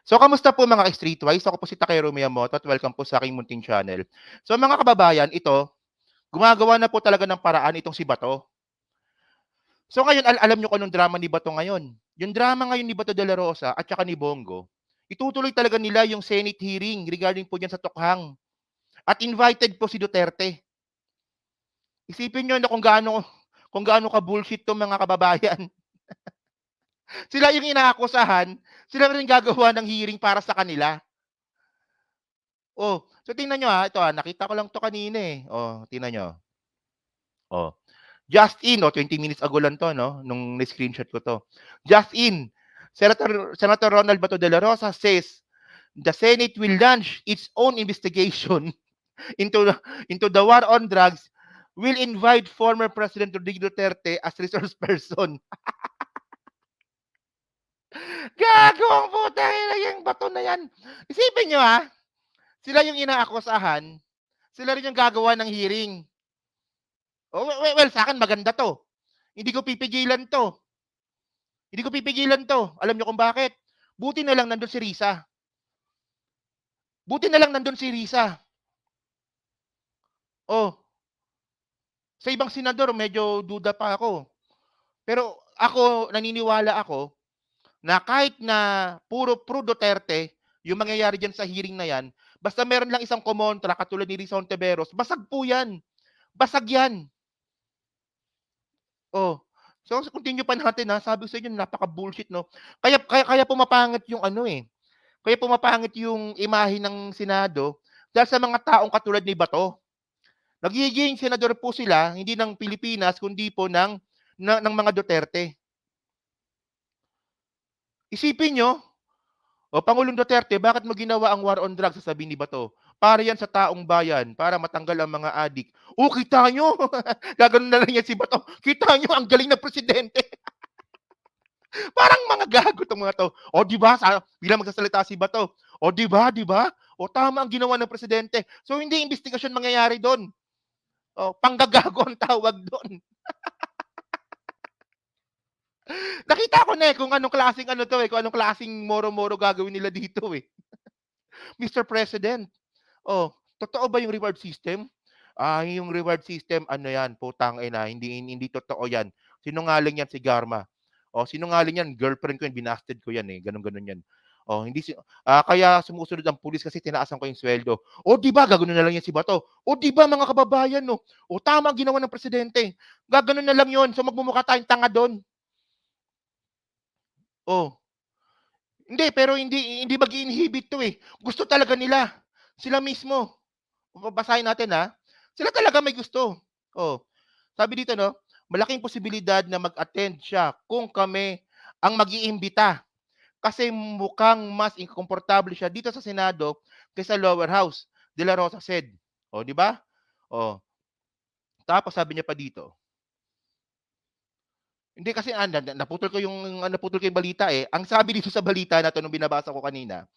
So, kamusta po mga ka-Streetwise? Ako po si Takero Miyamoto at welcome po sa aking munting channel. So, mga kababayan, ito, gumagawa na po talaga ng paraan itong si Bato. So, ngayon, alam niyo kung anong drama ni Bato ngayon? Yung drama ngayon ni Bato de la Rosa at saka ni Bongo, itutuloy talaga nila yung Senate hearing regarding po diyan sa Tokhang. At invited po si Duterte. Isipin niyo na kung gaano ka-bullshit 'tong mga kababayan. Sila yung inaakusahan, sila rin gagawa ng hearing para sa kanila. Oh, so tingnan niyo, ito, nakita ko lang 'to kanina, eh. Oh, tingnan niyo. Oh, just in, 20 minutes ago lang 'to 'no, nung na-screenshot ko 'to. Just in, Senator Ronald Bato de la Rosa says the Senate will launch its own investigation into the war on drugs, will invite former President Rodrigo Duterte as resource person. Gago ang putang ina yang Bato na yan. Isipin niyo, sila yung inaakusahan, sila rin yung gagawa ng hearing. Oh, well, sa akin maganda 'to. Hindi ko pipigilan 'to. Hindi ko pipigilan 'to. Alam niyo kung bakit? Buti na lang nandun si Risa. Buti na lang nandun si Risa. Oh, sa ibang senador medyo duda pa ako. Pero ako, naniniwala ako na kahit na puro pro Duterte yung mangyayari diyan sa hearing na yan, basta meron lang isang kumontra katulad ni Risa Hontiveros, basag po yan. Basag yan. Oh, so continue pa natin, sabi ko sa inyo napaka-bullshit 'no. Kaya pumapangit yung ano, kaya pumapangit yung imahe ng Senado dahil sa mga taong katulad ni Bato. Nagiging senador po sila hindi ng Pilipinas kundi po ng mga Duterte. Isipin niyo, Pangulong Duterte, bakit mo ginawa ang war on drugs? Sasabihin ni Bato. Para yan sa taong bayan, para matanggal ang mga adik. Oh, kita nyo! Gaganon na lang yan si Bato. Kita nyo, ang galing na presidente. Parang mga gago 'tong mga 'to. O 'di ba, bilang magsasalita si Bato, o 'di ba, 'di ba? O tama ang ginawa ng presidente. So hindi investigasyon mangyayari do'n. O panggagago ang tawag do'n. Nakita ko na, kung anong klaseng ano 'to, kung anong klaseng moro-moro gagawin nila dito, eh. Mr. President, totoo ba yung reward system? Yung reward system ano 'yan, putang ina, hindi totoo 'yan. Sinungaling 'yan si Garma. Sinungaling 'yan, girlfriend ko 'yan, binasted ko 'yan, gano'n 'yan. Kaya sumusunod ang pulis kasi tinaasan ko yung sweldo. 'Di ba gaganon na lang 'yan si Bato. 'Di ba mga kababayan 'no, tama ang ginawa ng presidente. Gaganon na lang 'yon, so magmumukha tayong tanga do'n. Oh, hindi, pero hindi mag-i-inhibit 'to, Gusto talaga nila, sila mismo. Babasahin natin, sila talaga may gusto. Oh, sabi dito 'no, malaking posibilidad na mag-attend siya kung kami ang mag-iimbita. Kasi mukhang mas komportable siya dito sa Senado kaysa lower house, De La Rosa said. 'Di ba? Oh, tapos sabi niya pa dito, hindi kasi naputol ko yung balita, eh. Ang sabi dito sa balita na 'to nung binabasa ko kanina,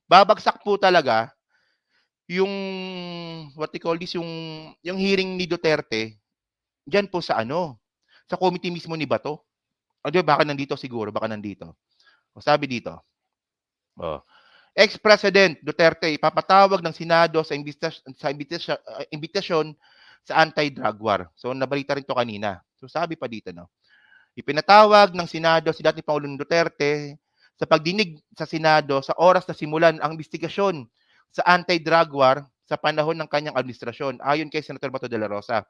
babagsak po talaga yung what they call this, yung hearing ni Duterte diyan po sa ano, sa committee mismo ni Bato. 'Di ba baka nandito siguro, baka nandito. Sabi dito, oh, Ex-President Duterte ipapatawag ng Senado sa imbitasyon sa anti-drug war. So nabalita rin 'to kanina. So sabi pa dito 'no, ipinatawag ng Senado si dating Pangulong Duterte sa pagdinig sa Senado sa oras na simulan ang investigasyon sa anti-drug war sa panahon ng kanyang administrasyon. Ayon kay Senator Bato de la Rosa,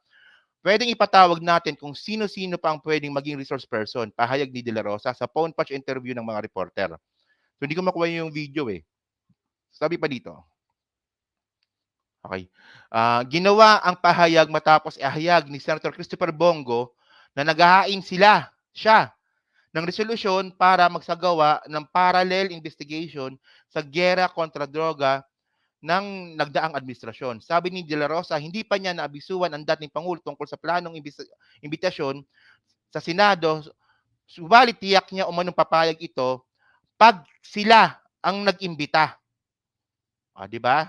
pwedeng ipatawag natin kung sino-sino pa ang pwedeng maging resource person, pahayag ni De La Rosa sa phone patch interview ng mga reporter. So hindi ko makuha yung video, eh. Sabi pa dito, okay. Ginawa ang pahayag matapos ihayag ni Senator Christopher Bongo na siya, ng resolusyon para magsagawa ng parallel investigation sa giyera kontra droga ng nagdaang administrasyon. Sabi ni De La Rosa, hindi pa niya naabisuhan ang dating Pangulo tungkol sa planong imbitasyon sa Senado, subalit tiyak niya umanong papayag ito pag sila ang nag-imbita. 'Di ba?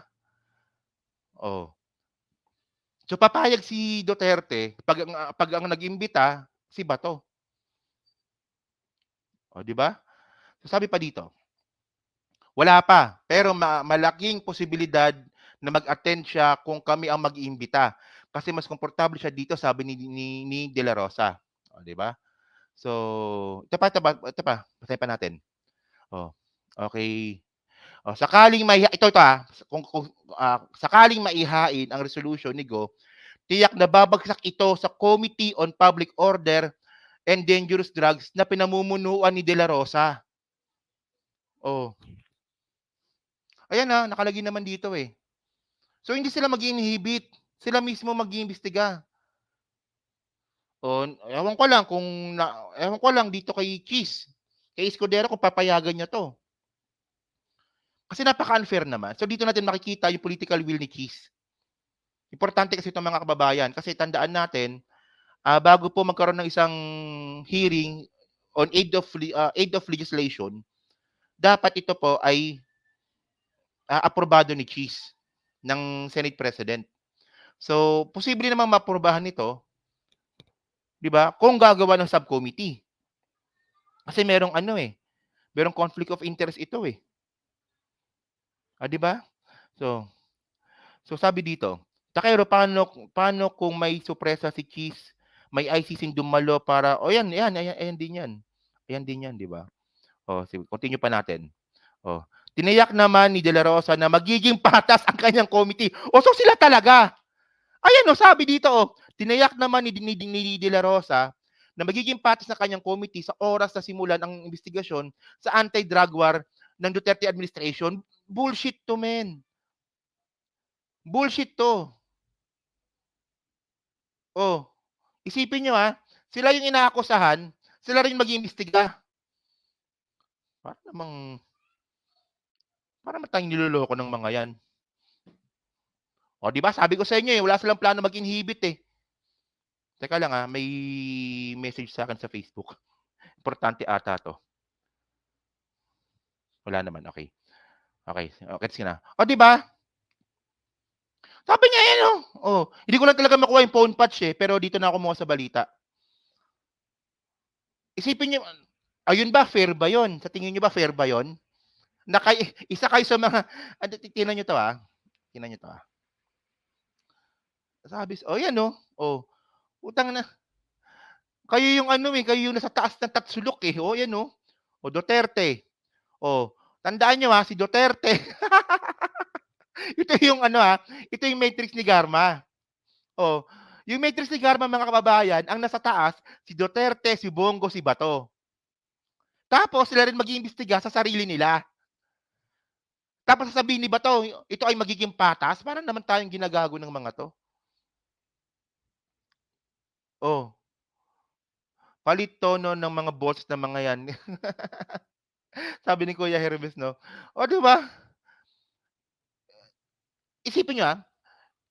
Oh. So papayag si Duterte pag ang nag-imbita si Bato. 'Di ba? So sabi pa dito, Wala pa, pero malaking posibilidad na mag-attend siya kung kami ang mag-iimbita. Kasi mas komportable siya dito sabi ni De La Rosa, oh, 'di ba? So, ito pa, basahin pa natin. Oh, okey. Oh, sakaling sakaling maihain ang resolution ni Go, tiyak na babagsak ito sa Committee on Public Order and Dangerous Drugs na pinamumunuan ni De La Rosa. Oh, ayan, nakalagay naman dito, eh. So, hindi sila mag-i-inhibit, sila mismo mag-iimbestiga. Oh, ewan ko lang dito kay Cheese, kay Escudero kung papayagan niya 'to. Kasi napaka-unfair naman. So, dito natin makikita yung political will ni Cheese. Importante kasi itong mga kababayan kasi tandaan natin, bago po magkaroon ng isang hearing on aid of legislation, dapat ito po ay, aprobado ni Cheese ng Senate President. So, posible namang maaprubahan ito, 'di ba, kung gagawa ng subcommittee. Kasi merong conflict of interest ito, eh. 'Di ba? So sabi dito, "Takero, paano kung may sorpresa si Cheese, may ICC dumalo para" yan, ayan din yan. Ayan din yan, 'di ba? Sige, continue pa natin. Tiniyak naman ni De La Rosa na magiging patas ang kanyang committee. So sila talaga. Ayan, sabi dito, tiniyak naman ni De La Rosa na magiging patas na kanyang committee sa oras na simulan ang investigasyon sa anti-drug war ng Duterte administration. Bullshit 'to, men. Bullshit 'to. Oh, isipin niyo, sila yung inaakusahan, sila rin mag-iimbestiga. Para namang para naman tayong niloloko ng mga 'yan. 'Di ba sabi ko sa inyo, wala silang plano mag-inhibit, eh. Teka lang, may message sa'kin sa Facebook. Importante ata 'to. Wala naman, okey. Okey, gets ko na. 'Di ba? Sabi niya ayan, hindi ko lang talaga makuha yung phone patch, eh, pero dito na ako kumuha sa balita. Isipin niyo, ayun ba, fair ba 'yun? Sa tingin niyo ba fair ba 'yun? Na isa kayo sa mga tingnan niyo 'to, tingnan niyo 'to, Sabi yan, utang na kayo yung kayo yung nasa taas ng tatsulok, eh. Yan, Duterte. Tandaan niyo, si Duterte. Ito yung ito yung matrix ni Garma. Yung matrix ni Garma, mga kababayan, ang nasa taas, si Duterte, si Bongo, si Bato. Tapos sila rin mag-iimbestiga sa sarili nila. Tapos sasabihin ni Bato, ito ay magiging patas, para naman tayong ginagago ng mga 'to. Palit tono ng mga boses ng mga 'yan. Sabi ni Kuya Hermes, 'no? 'Di ba? Isipin niyo,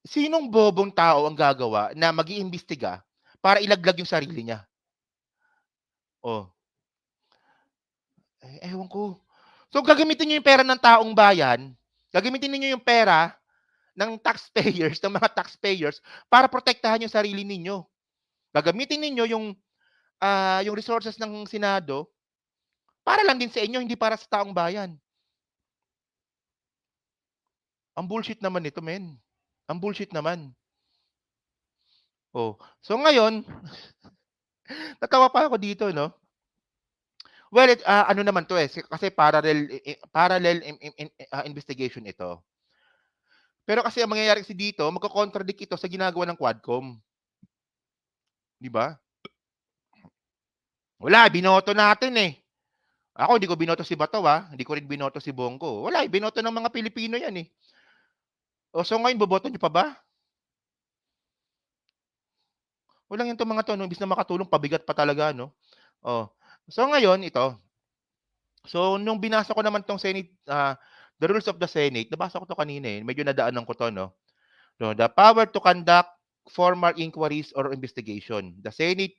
sinong bobong tao ang gagawa na mag-iimbestiga para ilaglag yung sarili niya? Oh, ewan ko. So, gagamitin niyo yung pera ng taong bayan, gagamitin ninyo yung pera ng taxpayers, ng mga taxpayers para protektahan yung sarili ninyo. Gagamitin ninyo yung resources ng Senado para lang din sa inyo, hindi para sa taong bayan. Ang bullshit naman nito, men. Ang bullshit naman. So ngayon, natawa pa ako dito, 'no? Well, ano naman 'to, kasi parallel investigation ito. Pero kasi ang mangyayari kasi dito, magko-contradict ito sa ginagawa ng Quadcom. 'Di ba? Wala, binoto natin, eh. Ako hindi ko binoto si Bato, hindi ko rin binoto si Bongo. Wala, binoto ng mga Pilipino 'yan, eh. So ngayon boboto niyo pa ba? Walang 'yan 'tong mga 'to, 'no, imbes na makatulong pabigat pa talaga, 'no? Oh, so ngayon ito, so nung binasa ko naman 'tong the rules of the Senate, nabasa ko 'to kanina, eh, medyo nadaanan ko 'to, 'no? No, the power to conduct formal inquiries or investigation. The Senate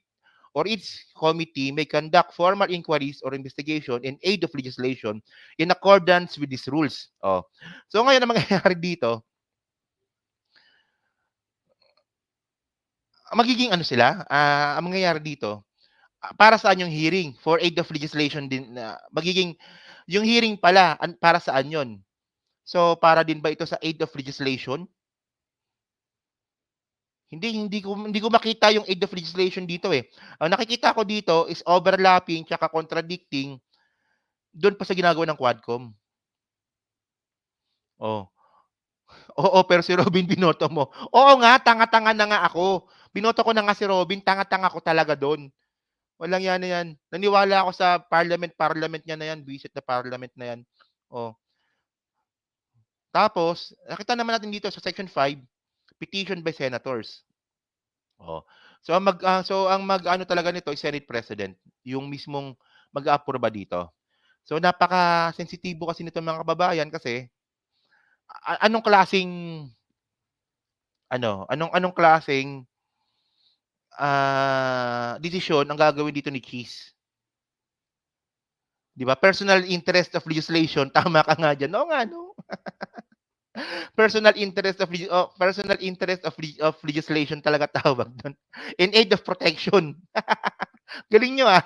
or its committee may conduct formal inquiries or investigation in aid of legislation in accordance with these rules. So ngayon ang mangyayari dito, magiging ang mangyayari dito, para saan yung hearing? For aid of legislation din, magiging Yung hearing pala, para saan yun? So, para din ba ito sa aid of legislation? Hindi ko makita yung aid of legislation dito, eh. Ang nakikita ko dito is overlapping tsaka contradicting do'n pa sa ginagawa ng Quadcom. Oh, oo, pero si Robin binoto mo. Oo nga, tanga-tanga na nga ako. Binoto ko na nga si Robin, tanga-tanga ko talaga do'n. Walang yana yan. Naniwala ako sa parliament niya na yan, buwisit na parliament na yan. Oh, tapos nakita naman natin dito sa section 5, petition by senators. Oh, so ang mag-ano talaga nito is Senate President, yung mismong mag-aapruba dito. So napaka-sensitibo kasi nito mga kababayan kasi anong klaseng anong anong klaseng, desisyon ang gagawin dito ni Cheese, 'di ba? Personal interest of legislation, tama ka nga diyan. Oo nga 'no, personal interest of legislation talaga tawag dun, in aid of protection. Galing niyo, ah.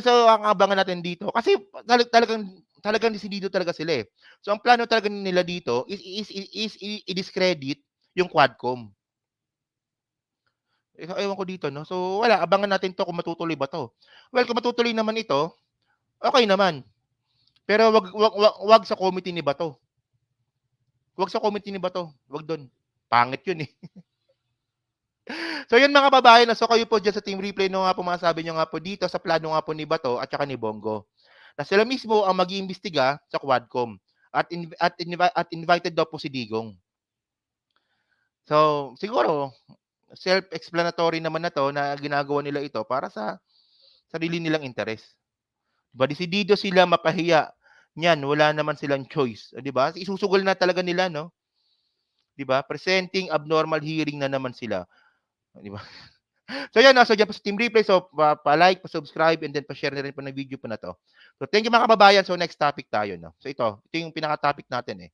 So ang abangan natin dito kasi talagang desidido talaga sila, eh. So ang plano talaga nila dito is i-discredit yung Quadcom. Ewan ko dito 'no. So wala, abangan natin 'to kung matutuloy ba 'to. Well, kung matutuloy naman ito, okey naman. Pero wag sa committee ni Bato. Wag sa committee ni Bato, wag dun. Pangit yun, eh. So yun mga kababayan 'no, so kayo po diyan sa Team Replay ano nga po masasabi niyo nga po dito sa plano nga po ni Bato at saka ni Bongo, na sila mismo ang mag-iimbestiga sa Quadcom at invited daw po si Digong. So siguro self-explanatory naman na 'to na ginagawa nila ito para sa sarili nilang interes. 'Di ba desidido sila mapahiya, niyan wala naman silang choice, 'di ba? Isusugol na talaga nila 'no, 'di ba? Presenting abnormal hearing na naman sila, 'di ba? So 'yan 'no, so diyan po sa Team Replay, so pa-like, pa-subscribe, and then pa-share na rin po ng video po na 'to. So thank you mga kababayan, so next topic tayo 'no. So ito yung pinaka-topic natin, eh.